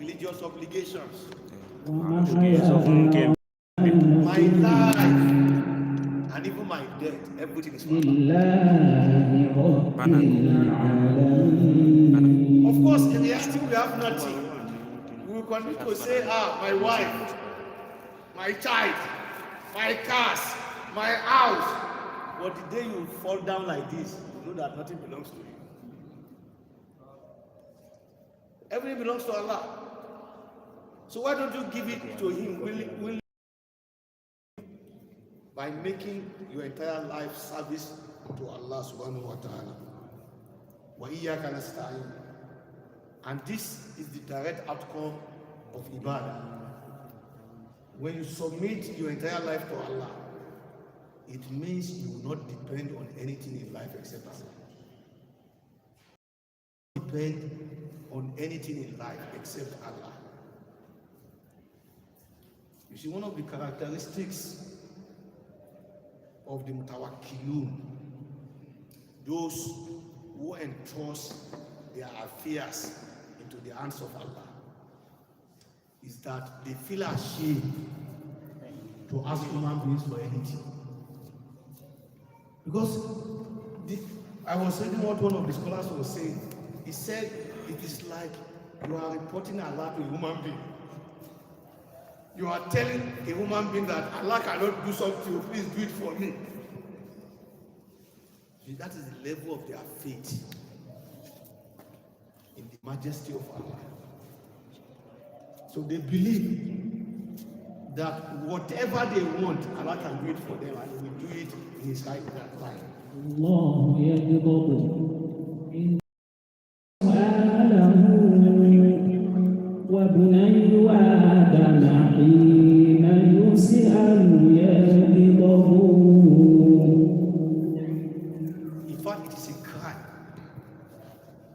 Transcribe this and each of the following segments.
religious obligations. My life and even my death, everything is for Allah. Of course, in reality, we have nothing. We will continue to say, my wife, my child, my cars, my house. But the day you fall down like this, you know that nothing belongs to you. Everything belongs to Allah. So why don't you give it to Him willingly by making your entire life service to Allah subhanahu wa ta'ala. Wa iyyaka nasta'in. And this is the direct outcome of ibadah. When you submit your entire life to Allah, it means you will not depend on anything in life except Allah. Depend on anything in life except Allah. You see, one of the characteristics of the mutawakkilun, those who entrust their affairs into the hands of Allah, is that they feel ashamed to ask human beings for anything. Because I was reading what one of the scholars was saying. He said it is like you are reporting Allah to a human being. You are telling a human being that Allah cannot do something, please do it for me. See, that is the level of their faith in the majesty of Allah. So they believe that whatever they want, Allah can do it for them, and He will do it in His right time. وبني آدم حين يسأل يغضب. In fact, it is a crime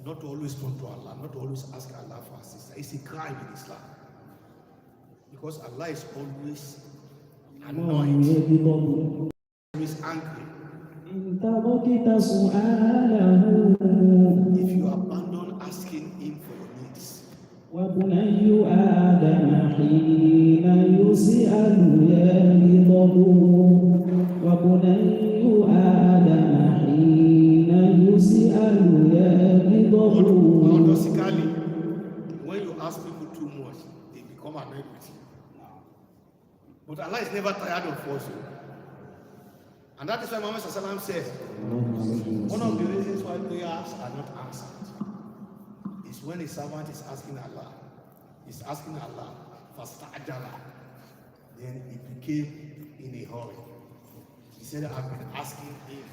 not to always turn to Allah, not to always ask Allah for assistance. It's a crime in Islam. Because Allah is always annoyed, always angry. If you abandon asking Him for your needs. وبني آدم حين يسأل يغضب. وبني آدم حين يسأل يغضب. Paradoxically, when you ask people too much, they become annoyed with you. But Allah is never tired of us. And that is why Muhammad Sallallahu says, one of the reasons why prayers are not answered is when a servant is asking Allah, fastajala, then he became in a hurry. He said, I've been asking him,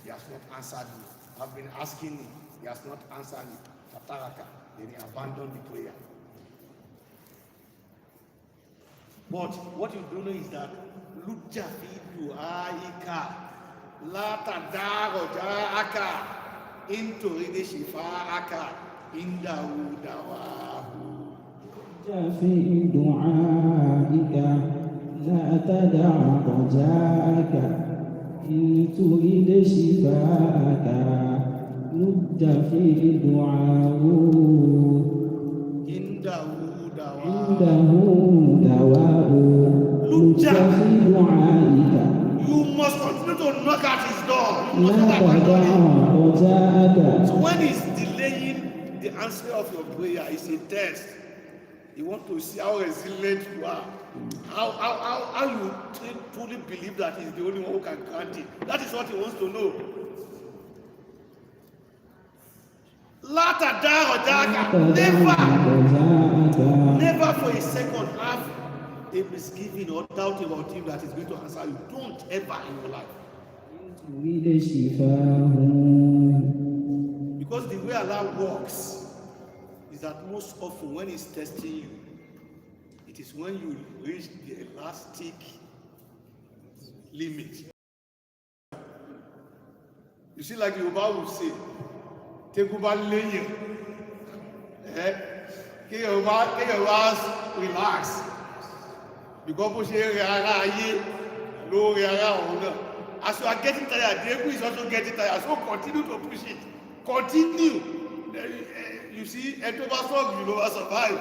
he has not answered me. I've been asking him, he has not answered me. Fataraka, then he abandoned the prayer. But what you don't know is that Lujja fi du'aika la tadarujaka into ridi shifa'aka indahu dawahu. Lujja fi du'aika la tadarujaka into ridi shifa'aka. Lujja fi du'ahu indahu dawahu. Lujja, you must continue to knock at his door. You must not abandon him. So when he's delaying the answer of your prayer, it's a test. He wants to see how resilient you are, how you truly believe that he's the only one who can grant it. That is what he wants to know. Never for a second have a misgiving or doubt about him that is going to answer you. Don't ever in your life. Because the way Allah works is that most often when He's testing you, it is when you reach the elastic limit. You see, like Yoruba would say, Teguba leye, relax. Because as you are getting tired, the ego is also getting tired. So continue to push it. Continue. You see, you never survive.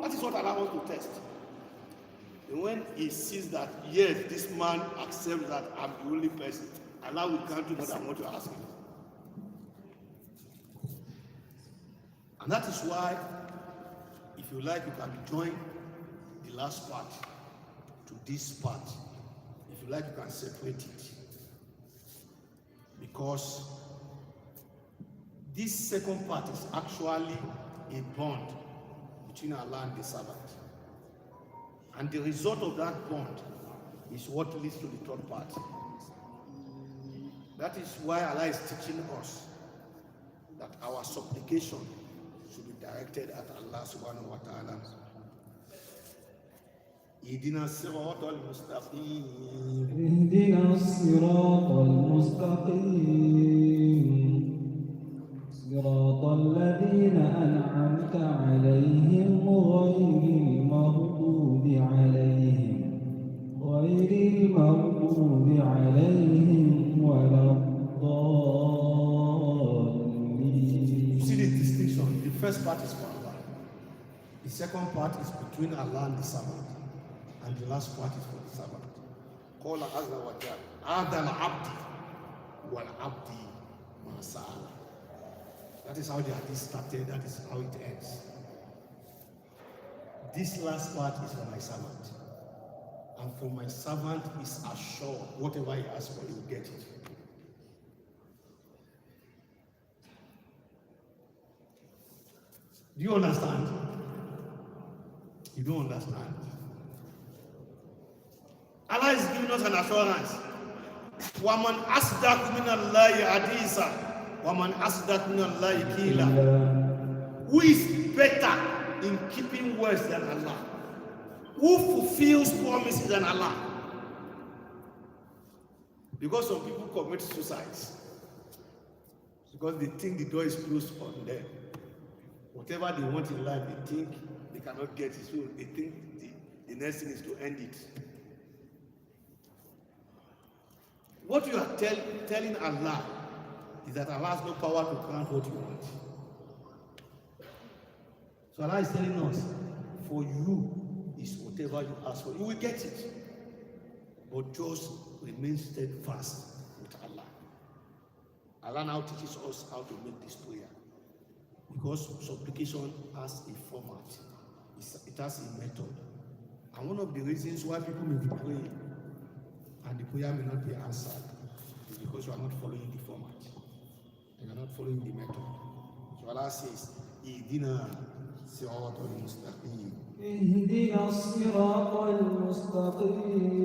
That is what Allah wants to test. And when he sees that, yes, this man accepts that I'm the only person, Allah will grant you more than what you ask him. And that is why, if you like, you can join the last part to this part. If you like, you can separate it. Because this second part is actually a bond between Allah and the servant. And the result of that bond is what leads to the third part. That is why Allah is teaching us that our supplication should be directed at Allah subhanahu wa ta'ala. اهدنا الصراط المستقيم اهدنا الصراط المستقيم صراط الذين أنعمت عليهم غير المغضوب عليهم ولا الضالين. You see the distinction. The first part is for Allah. The second part is between Allah and the servant. And the last part is for the servant. قال عز وجل هذا العبد والعبد ما سأل. That is how the hadith started. That is how it ends. This last part is for my servant. And for my servant is assured whatever he asks for, he will get it. Do you understand? You don't understand. Allah is giving us an assurance. وَمَنْ أَصْدَقُ مِنَ اللَّهِ حَدِيثًا وَمَنْ أَصْدَقُ مِنَ اللَّهِ قِيلًا. Who is better in keeping words than Allah? Who fulfills promises than Allah? Because some people commit suicides because they think the door is closed on them. Whatever they want in life, they think they cannot get it, so they think the next thing is to end it. What you are telling Allah is that Allah has no power to grant what you want. So Allah is telling us, for you is whatever you ask for. You will get it. But just remain steadfast with Allah. Allah now teaches us how to make this prayer. Because supplication has a format. It has a method. And one of the reasons why people may be praying and the prayer may not be answered is because you are not following the format. You are not following the method. So Allah says, اهدنا الصراط المستقيم. اهدنا الصراط المستقيم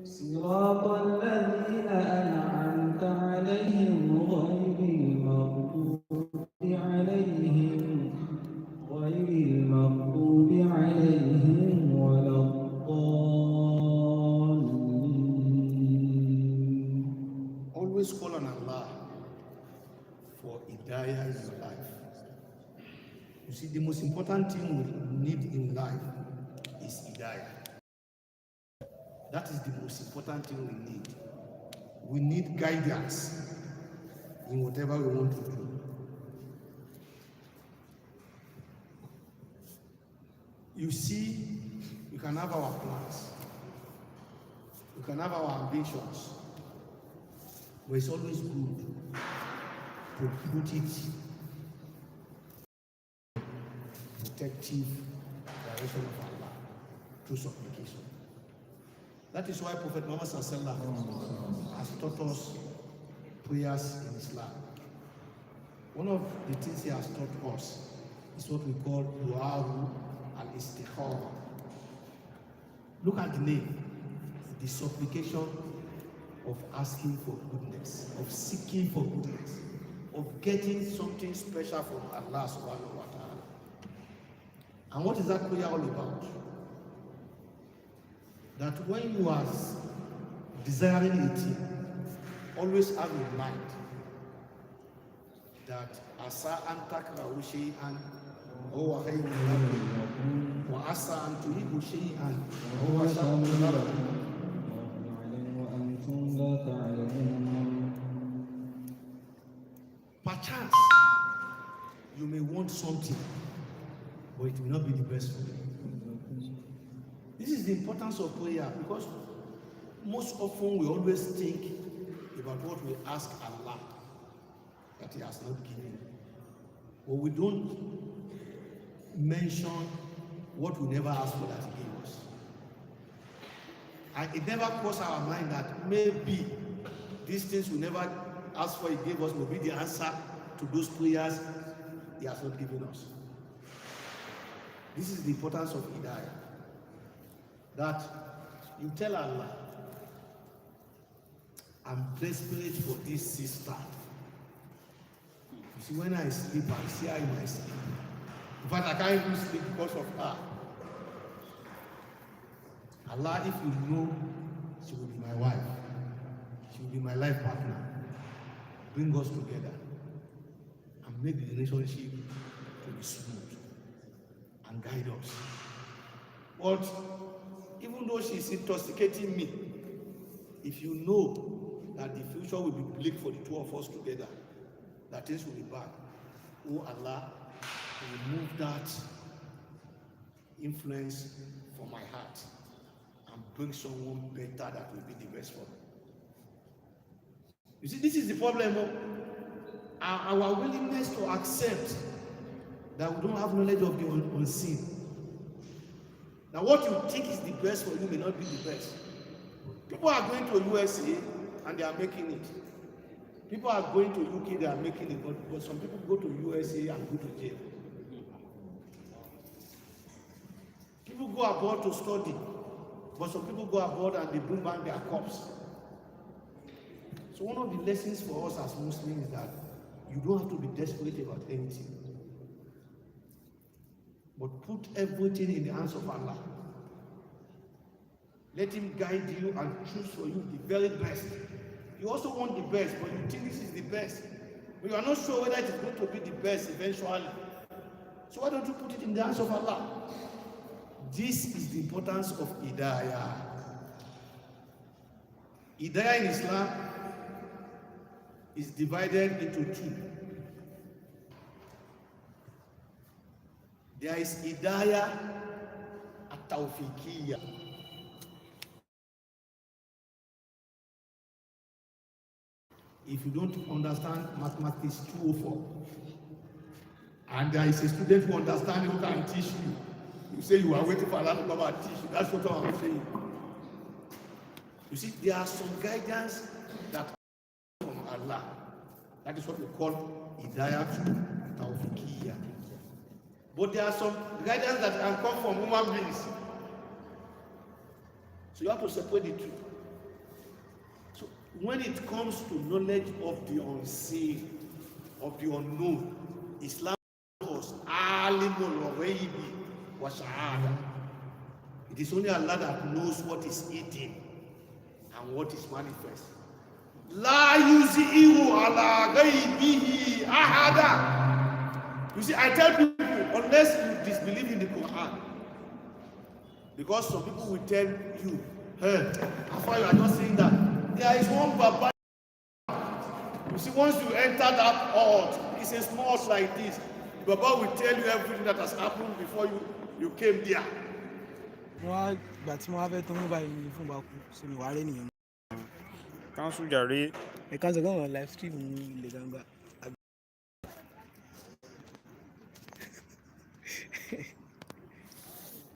صراط الذين أنعمت عليهم غير المغضوب عليهم ولا الضالين. Always call on Allah for hidayah in your life. You see, the most important thing we need in life is hidayah. That is the most important thing we need. We need guidance in whatever we want to do. You see, we can have our plans, we can have our ambitions, but it's always good to put it in protective direction of Allah through supplication. That is why Prophet Muhammad has taught us prayers in Islam. One of the things he has taught us is what we call Dua al-Istikhara. Look at the name, the supplication of asking for goodness, of seeking for goodness, of getting something special from Allah subhanahu wa ta'ala. And what is that prayer all about? That when you are desiring a thing, always have in mind that asa an takrahu shay'an huwa khayrun lakum wa asa an tuhibbu shay'an huwa sharrun lakum. Perchance you may want something but it will not be the best for you. This is the importance of prayer, because most often we always think about what we ask Allah that He has not given, but we don't mention what we never asked for that He gave us. And it never crossed our mind that maybe these things we never asked for He gave us will be the answer to those prayers He has not given us. This is the importance of Hidayah. That you tell Allah, I'm desperate for this sister. You see, when I sleep, I see her in my sleep. In fact, I can't even sleep because of her. Allah, if you know she will be my wife, she will be my life partner, bring us together and make the relationship to be smooth and guide us. But even though she's intoxicating me, if you know that the future will be bleak for the two of us together, that things will be bad, oh Allah, remove that influence from my heart and bring someone better that will be the best for me. You see, this is the problem. Our willingness to accept that we don't have knowledge of the unseen. Now, what you think is the best for you may not be the best. People are going to USA and they are making it. People are going to UK, they are making it, but some people go to USA and go to jail. People go abroad to study, but some people go abroad and they bring back their corpse. So one of the lessons for us as Muslims is that you don't have to be desperate about anything, but put everything in the hands of Allah. Let Him guide you and choose for you the very best. You also want the best, but you think this is the best, but you are not sure whether it is going to be the best eventually. So why don't you put it in the hands of Allah? This is the importance of Hidayah. Hidayah in Islam is divided into two. There is Hidayah at-Tawfiqiyya. If you don't understand mathematics 204, and there is a student who understands who can teach you, you say you are waiting for Allah to come and teach you. That's what I'm saying. You see, there are some guidance that come from Allah. That is what we call Hidayah Tawfiqiyya. But there are some guidance that can come from human beings. So you have to separate the two. So when it comes to knowledge of the unseen, of the unknown, Islam was alimul ghaibi wa shahada. It is only Allah that knows what is hidden and what is manifest. La yuzi'u ala ghaibihi ahada. You see, I tell people, unless you disbelieve in the Quran, because some people will tell you, hey, how far you are not saying that? There is one Baba. You see, once you enter that hut, it's a small hut like this. The Baba will tell you everything that has happened before you came there. Wọ́n gbà tí mo wá fẹ́ tán mú báyìí ní fún bakú sínú wàá rẹ̀ nìyẹn. Council jàre. Ẹ̀ka sọ̀rọ̀ live stream ní ilẹ̀ gbangba.